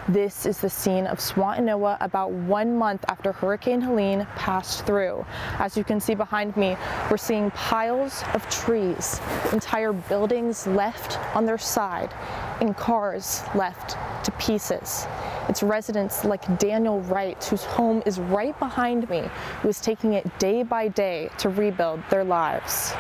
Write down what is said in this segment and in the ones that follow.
This is the scene of Swantanoa about 1 month after Hurricane Helene passed through. As you can see behind me, we're seeing piles of trees, entire buildings left on their side, and cars left to pieces. It's residents like Daniel Wright, whose home is right behind me, who is taking it day by day to rebuild their lives.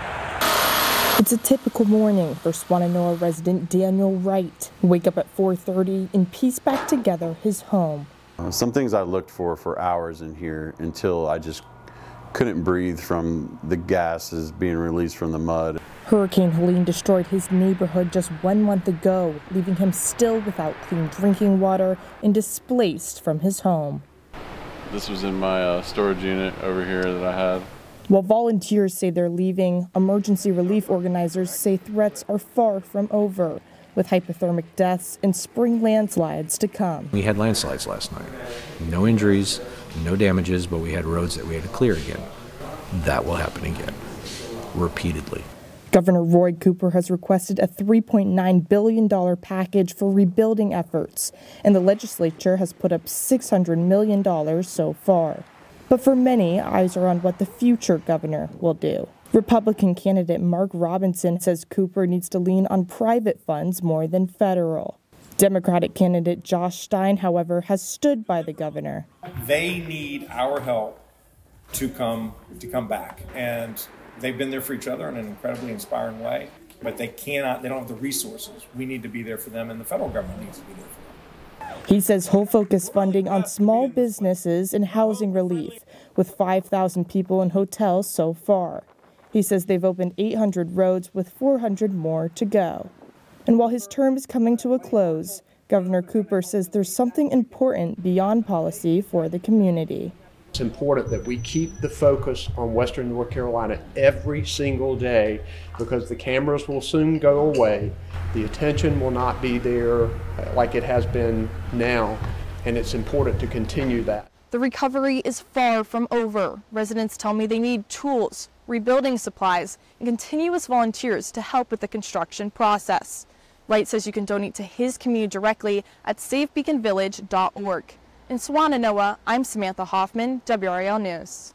It's a typical morning for Swantanoa resident Daniel Wright. Wake up at 4:30 and piece back together his home. Some things I looked for hours in here until I just couldn't breathe from the gases being released from the mud. Hurricane Helene destroyed his neighborhood just 1 month ago, leaving him still without clean drinking water and displaced from his home. This was in my storage unit over here that I had. While volunteers say they're leaving, emergency relief organizers say threats are far from over, with hypothermic deaths and spring landslides to come. We had landslides last night. No injuries, no damages, but we had roads that we had to clear again. That will happen again, repeatedly. Governor Roy Cooper has requested a $3.9 billion package for rebuilding efforts, and the legislature has put up $600 million so far. But for many, eyes are on what the future governor will do. Republican candidate Mark Robinson says Cooper needs to lean on private funds more than federal. Democratic candidate Josh Stein, however, has stood by the governor. They need our help to come back, and they've been there for each other in an incredibly inspiring way, but they don't have the resources. We need to be there for them, and the federal government needs to be there for them. He says he'll focus funding on small businesses and housing relief, with 5,000 people in hotels so far. He says they've opened 800 roads with 400 more to go. And while his term is coming to a close, Governor Cooper says there's something important beyond policy for the community. It's important that we keep the focus on Western North Carolina every single day, because the cameras will soon go away. The attention will not be there like it has been now, and it's important to continue that. The recovery is far from over. Residents tell me they need tools, rebuilding supplies, and continuous volunteers to help with the construction process. Wright says you can donate to his community directly at safebeaconvillage.org. In Swantanoa, I'm Samantha Hoffman, WRAL News.